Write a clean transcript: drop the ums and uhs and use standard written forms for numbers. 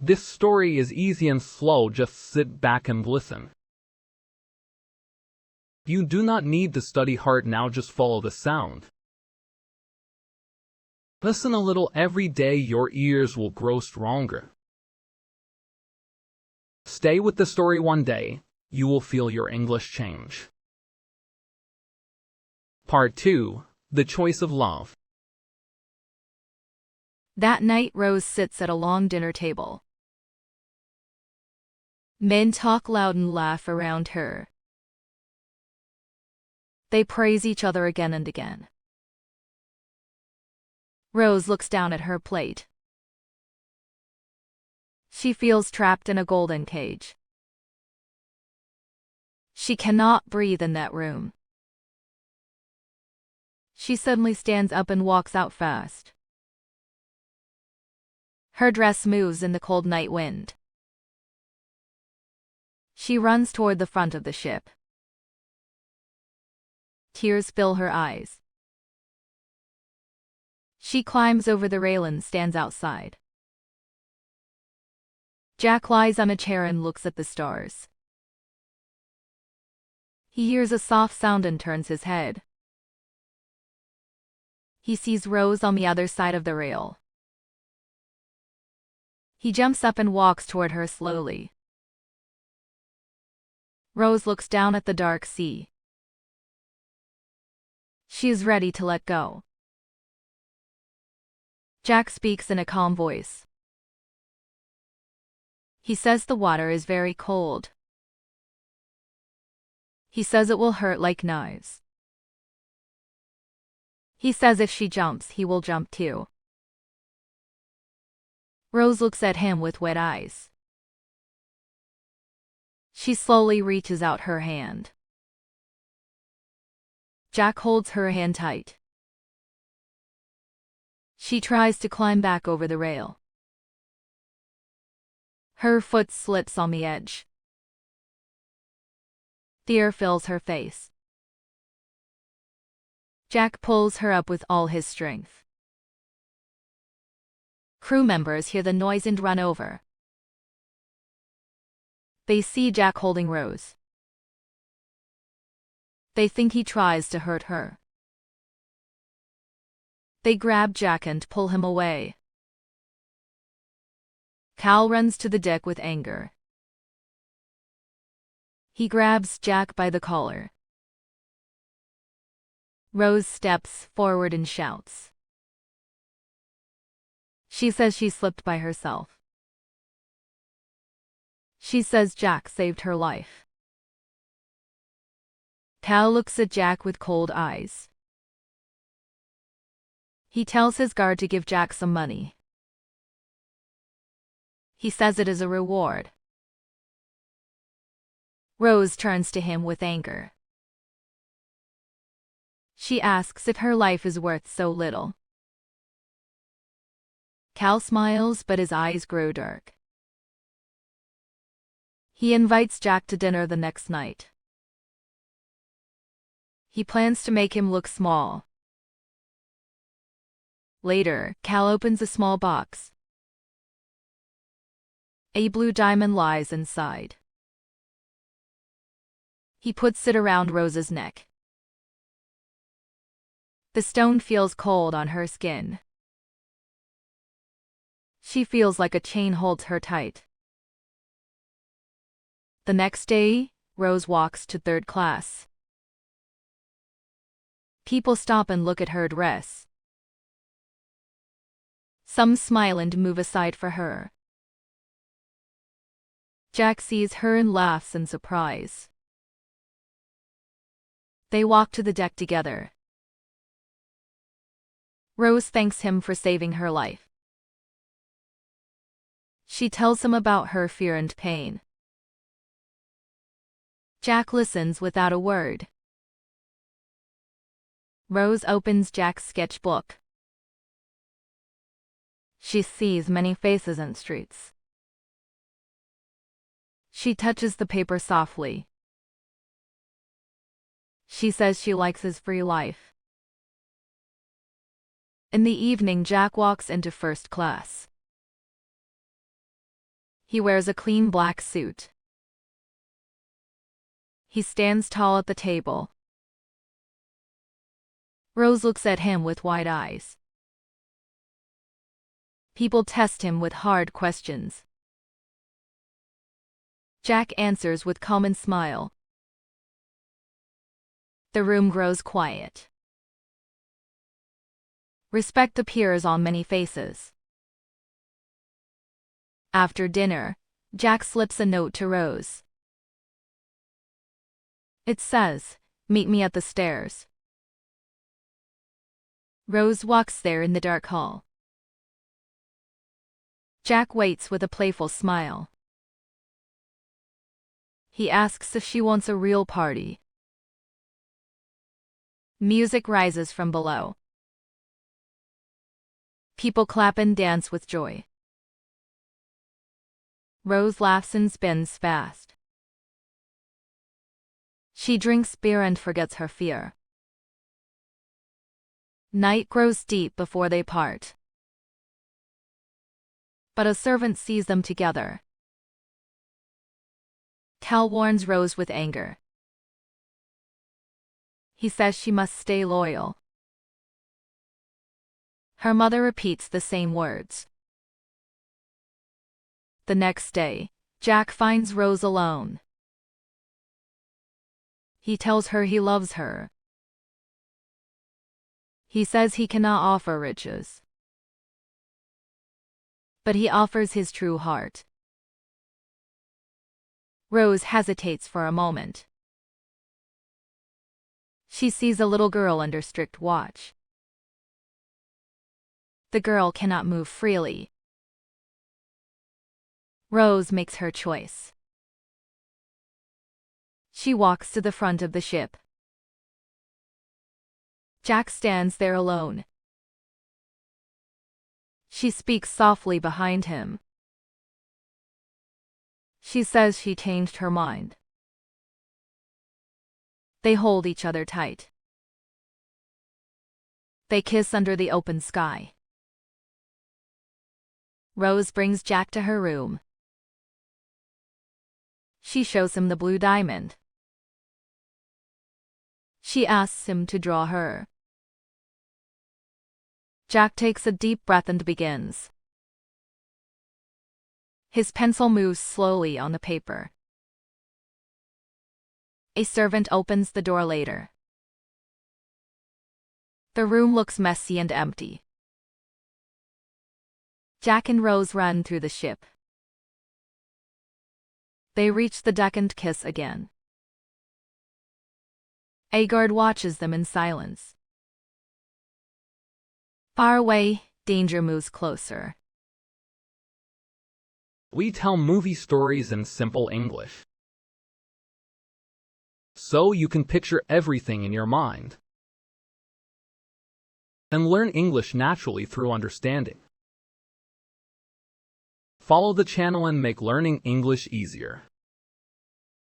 This story is easy and slow, just sit back and listen. You do not need to study hard now, just follow the sound. Listen a little every day, your ears will grow stronger. Stay with the story one day, you will feel your English change. Part 2. The Choice of Love. That night, Rose sits at a long dinner table. Men talk loud and laugh around her. They praise each other again and again. Rose looks down at her plate. She feels trapped in a golden cage. She cannot breathe in that room. She suddenly stands up and walks out fast. Her dress moves in the cold night wind. She runs toward the front of the ship. Tears fill her eyes. She climbs over the rail and stands outside. Jack lies on a chair and looks at the stars. He hears a soft sound and turns his head. He sees Rose on the other side of the rail. He jumps up and walks toward her slowly. Rose looks down at the dark sea. She is ready to let go. Jack speaks in a calm voice. He says the water is very cold. He says it will hurt like knives. He says if she jumps, he will jump too. Rose looks at him with wet eyes. She slowly reaches out her hand. Jack holds her hand tight. She tries to climb back over the rail. Her foot slips on the edge. Fear fills her face. Jack pulls her up with all his strength. Crew members hear the noise and run over. They see Jack holding Rose. They think he tries to hurt her. They grab Jack and pull him away. Cal runs to the deck with anger. He grabs Jack by the collar. Rose steps forward and shouts. She says she slipped by herself. She says Jack saved her life. Cal looks at Jack with cold eyes. He tells his guard to give Jack some money. He says it is a reward. Rose turns to him with anger. She asks if her life is worth so little. Cal smiles, but his eyes grow dark. He invites Jack to dinner the next night. He plans to make him look small. Later, Cal opens a small box. A blue diamond lies inside. He puts it around Rose's neck. The stone feels cold on her skin. She feels like a chain holds her tight. The next day, Rose walks to third class. People stop and look at her dress. Some smile and move aside for her. Jack sees her and laughs in surprise. They walk to the deck together. Rose thanks him for saving her life. She tells him about her fear and pain. Jack listens without a word. Rose opens Jack's sketchbook. She sees many faces and streets. She touches the paper softly. She says she likes his free life. In the evening, Jack walks into first class. He wears a clean black suit. He stands tall at the table. Rose looks at him with wide eyes. People test him with hard questions. Jack answers with calm and smile. The room grows quiet. Respect appears on many faces. After dinner, Jack slips a note to Rose. It says, "Meet me at the stairs." Rose walks there in the dark hall. Jack waits with a playful smile. He asks if she wants a real party. Music rises from below. People clap and dance with joy. Rose laughs and spins fast. She drinks beer and forgets her fear. Night grows deep before they part. But a servant sees them together. Cal warns Rose with anger. He says she must stay loyal. Her mother repeats the same words. The next day, Jack finds Rose alone. He tells her he loves her. He says he cannot offer riches, but he offers his true heart. Rose hesitates for a moment. She sees a little girl under strict watch. The girl cannot move freely. Rose makes her choice. She walks to the front of the ship. Jack stands there alone. She speaks softly behind him. She says she changed her mind. They hold each other tight. They kiss under the open sky. Rose brings Jack to her room. She shows him the blue diamond. She asks him to draw her. Jack takes a deep breath and begins. His pencil moves slowly on the paper. A servant opens the door later. The room looks messy and empty. Jack and Rose run through the ship. They reach the deck and kiss again. A guard watches them in silence. Far away, danger moves closer. We tell movie stories in simple English, so you can picture everything in your mind and learn English naturally through understanding. Follow the channel and make learning English easier.